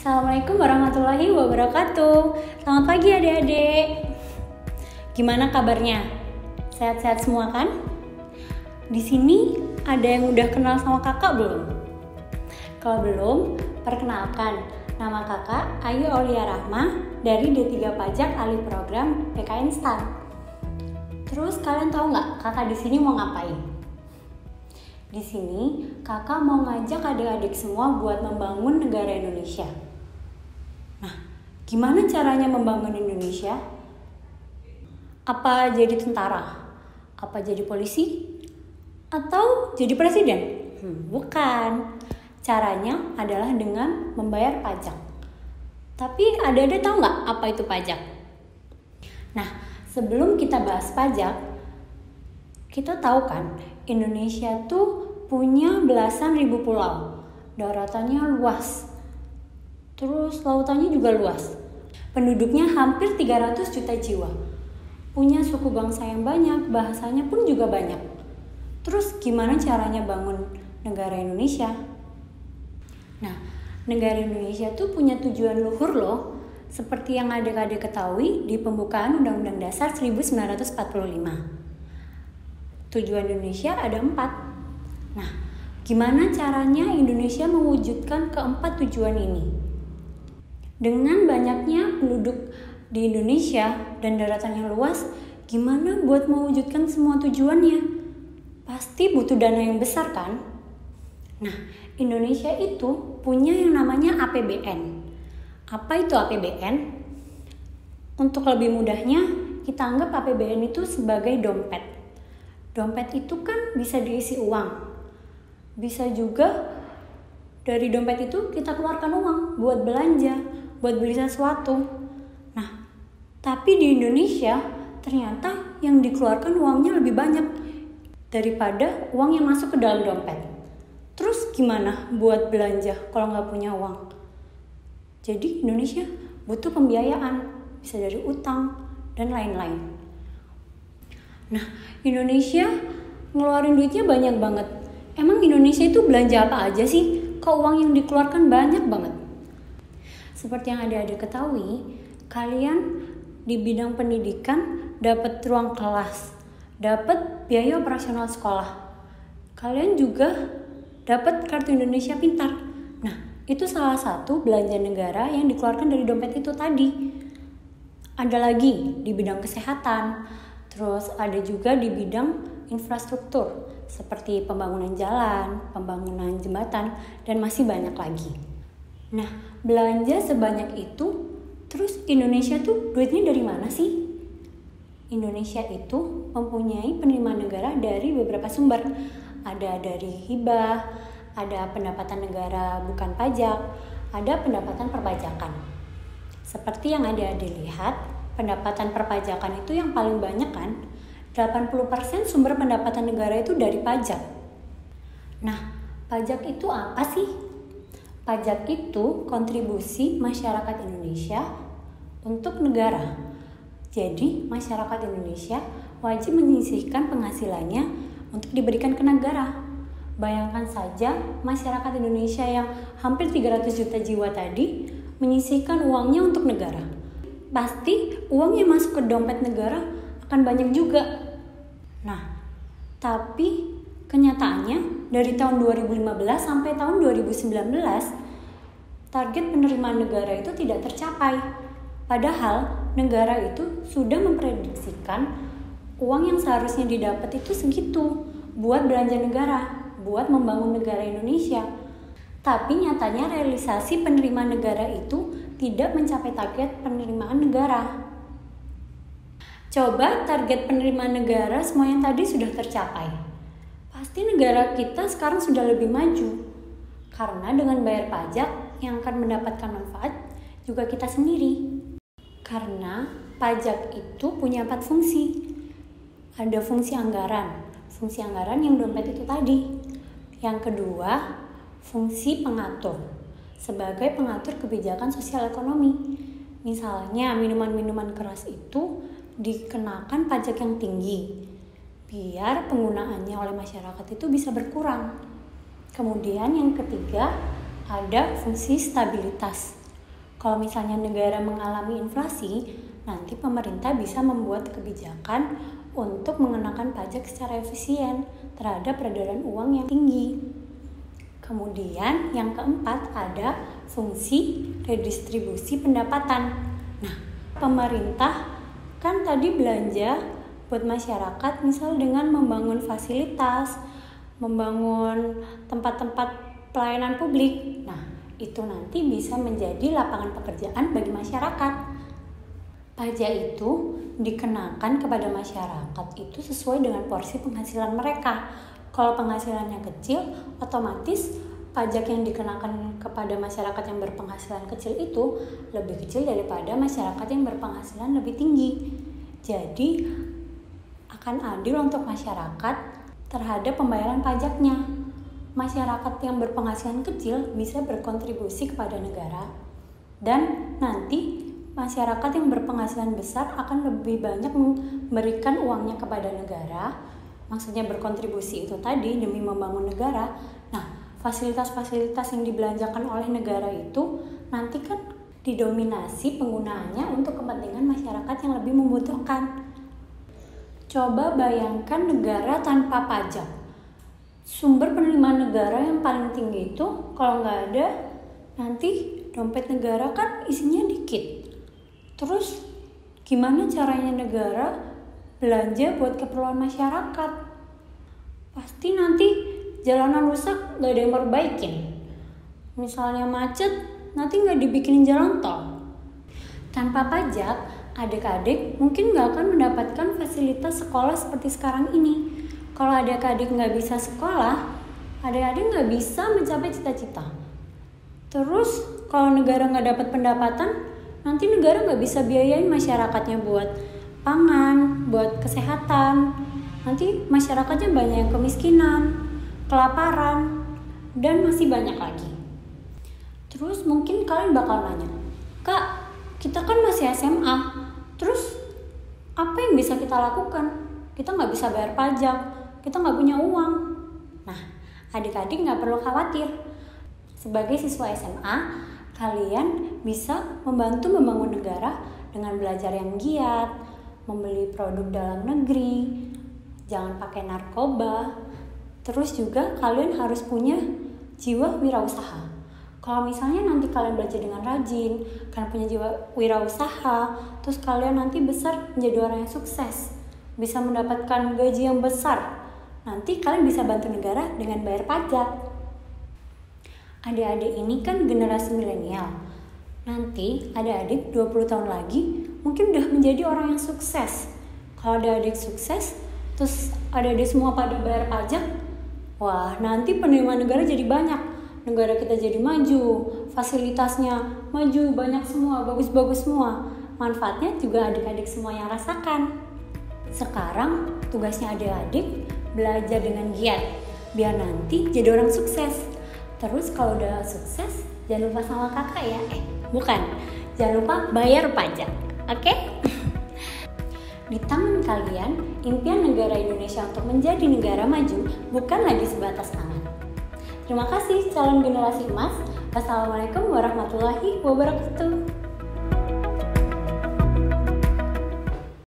Assalamualaikum warahmatullahi wabarakatuh. Selamat pagi adik-adik. Gimana kabarnya? Sehat-sehat semua kan? Di sini ada yang udah kenal sama kakak belum? Kalau belum, perkenalkan. Nama kakak Ayu Aulia Rahma dari D3 Pajak Alih Program PKN STAN. Terus kalian tahu nggak kakak di sini mau ngapain? Di sini kakak mau ngajak adik-adik semua buat membangun negara Indonesia. Nah, gimana caranya membangun Indonesia? Apa jadi tentara? Apa jadi polisi? Atau jadi presiden? Bukan. Caranya adalah dengan membayar pajak. Tapi adik-adik tahu nggak apa itu pajak? Nah, sebelum kita bahas pajak, kita tahu kan Indonesia tuh punya belasan ribu pulau. Daratannya luas. Terus lautannya juga luas. Penduduknya hampir 300 juta jiwa. Punya suku bangsa yang banyak, bahasanya pun juga banyak. Terus gimana caranya bangun negara Indonesia? Nah, negara Indonesia tuh punya tujuan luhur loh. Seperti yang adik-adik ketahui di pembukaan Undang-Undang Dasar 1945. Tujuan Indonesia ada 4. Nah, gimana caranya Indonesia mewujudkan keempat tujuan ini? Dengan banyaknya penduduk di Indonesia dan daratan yang luas, gimana buat mewujudkan semua tujuannya? Pasti butuh dana yang besar kan? Nah, Indonesia itu punya yang namanya APBN. Apa itu APBN? Untuk lebih mudahnya, kita anggap APBN itu sebagai dompet. Dompet itu kan bisa diisi uang. Bisa juga dari dompet itu kita keluarkan uang buat belanja, buat beli sesuatu. Nah, tapi di Indonesia ternyata yang dikeluarkan uangnya lebih banyak daripada uang yang masuk ke dalam dompet. Terus gimana buat belanja kalau nggak punya uang? Jadi Indonesia butuh pembiayaan, bisa dari utang dan lain-lain. Nah, Indonesia ngeluarin duitnya banyak banget. Emang Indonesia itu belanja apa aja sih? Kok uang yang dikeluarkan banyak banget? Seperti yang adik-adik ketahui, kalian di bidang pendidikan dapat ruang kelas, dapat biaya operasional sekolah. Kalian juga dapat kartu Indonesia Pintar. Nah, itu salah satu belanja negara yang dikeluarkan dari dompet itu tadi. Ada lagi di bidang kesehatan. Terus ada juga di bidang infrastruktur seperti pembangunan jalan, pembangunan jembatan, dan masih banyak lagi. Nah, belanja sebanyak itu, terus Indonesia tuh duitnya dari mana sih? Indonesia itu mempunyai penerimaan negara dari beberapa sumber. Ada dari hibah, ada pendapatan negara bukan pajak, ada pendapatan perpajakan. Seperti yang adik-adik lihat, pendapatan perpajakan itu yang paling banyak kan? 80% sumber pendapatan negara itu dari pajak. Nah, pajak itu apa sih? Pajak itu kontribusi masyarakat Indonesia untuk negara. Jadi, masyarakat Indonesia wajib menyisihkan penghasilannya untuk diberikan ke negara. Bayangkan saja masyarakat Indonesia yang hampir 300 juta jiwa tadi menyisihkan uangnya untuk negara. Pasti uang yang masuk ke dompet negara akan banyak juga. Nah, tapi kenyataannya dari tahun 2015 sampai tahun 2019 target penerimaan negara itu tidak tercapai. Padahal negara itu sudah memprediksikan uang yang seharusnya didapat itu segitu buat belanja negara, buat membangun negara Indonesia. Tapi nyatanya realisasi penerimaan negara itu tidak mencapai target penerimaan negara. Coba target penerimaan negara semua yang tadi sudah tercapai. Pasti negara kita sekarang sudah lebih maju. Karena dengan bayar pajak yang akan mendapatkan manfaat juga kita sendiri. Karena pajak itu punya 4 fungsi. Ada fungsi anggaran. Fungsi anggaran yang dompet itu tadi. Yang kedua, fungsi pengatur. Sebagai pengatur kebijakan sosial ekonomi. Misalnya minuman-minuman keras itu dikenakan pajak yang tinggi biar penggunaannya oleh masyarakat itu bisa berkurang. Kemudian yang ketiga ada fungsi stabilitas. Kalau misalnya negara mengalami inflasi, nanti pemerintah bisa membuat kebijakan untuk mengenakan pajak secara efisien terhadap peredaran uang yang tinggi. Kemudian yang keempat ada fungsi redistribusi pendapatan. Nah, pemerintah kan tadi belanja buat masyarakat misal dengan membangun fasilitas, membangun tempat-tempat pelayanan publik. Nah, itu nanti bisa menjadi lapangan pekerjaan bagi masyarakat. Pajak itu dikenakan kepada masyarakat itu sesuai dengan porsi penghasilan mereka. Kalau penghasilannya kecil, otomatis pajak yang dikenakan kepada masyarakat yang berpenghasilan kecil itu lebih kecil daripada masyarakat yang berpenghasilan lebih tinggi. Jadi akan adil untuk masyarakat terhadap pembayaran pajaknya. Masyarakat yang berpenghasilan kecil bisa berkontribusi kepada negara, dan nanti masyarakat yang berpenghasilan besar akan lebih banyak memberikan uangnya kepada negara. Maksudnya berkontribusi itu tadi demi membangun negara. Nah, fasilitas-fasilitas yang dibelanjakan oleh negara itu nanti kan didominasi penggunaannya untuk kepentingan masyarakat yang lebih membutuhkan. Coba bayangkan negara tanpa pajak. Sumber penerimaan negara yang paling tinggi itu kalau nggak ada, nanti dompet negara kan isinya dikit. Terus gimana caranya negara belanja buat keperluan masyarakat? Pasti nanti jalanan rusak gak ada yang perbaikin. Misalnya macet, nanti gak dibikinin jalan tol. Tanpa pajak, adik-adik mungkin gak akan mendapatkan fasilitas sekolah seperti sekarang ini. Kalau adik-adik gak bisa sekolah, adik-adik gak bisa mencapai cita-cita. Terus kalau negara gak dapat pendapatan, nanti negara gak bisa biayain masyarakatnya buat pangan, buat kesehatan. Nanti masyarakatnya banyak yang kemiskinan, kelaparan, dan masih banyak lagi. Terus mungkin kalian bakal nanya, Kak, kita kan masih SMA, terus apa yang bisa kita lakukan? Kita gak bisa bayar pajak, kita gak punya uang. Nah, adik-adik gak perlu khawatir. Sebagai siswa SMA, kalian bisa membantu membangun negara dengan belajar yang giat, membeli produk dalam negeri, jangan pakai narkoba. Terus juga kalian harus punya jiwa wirausaha. Kalau misalnya nanti kalian belajar dengan rajin, kalian punya jiwa wirausaha, terus kalian nanti besar menjadi orang yang sukses, bisa mendapatkan gaji yang besar, nanti kalian bisa bantu negara dengan bayar pajak. Adik-adik ini kan generasi milenial. Nanti adik-adik 20 tahun lagi mungkin udah menjadi orang yang sukses. Kalau adik-adik sukses, terus adik-adik semua pada bayar pajak, wah nanti penerimaan negara jadi banyak. Negara kita jadi maju, fasilitasnya maju, banyak semua, bagus-bagus semua. Manfaatnya juga adik-adik semua yang rasakan. Sekarang tugasnya adik-adik belajar dengan giat, biar nanti jadi orang sukses. Terus kalau udah sukses, jangan lupa sama kakak ya. Jangan lupa bayar pajak. Oke? Di tangan kalian, impian negara Indonesia untuk menjadi negara maju bukan lagi sebatas angan. Terima kasih calon generasi emas. Wassalamualaikum warahmatullahi wabarakatuh.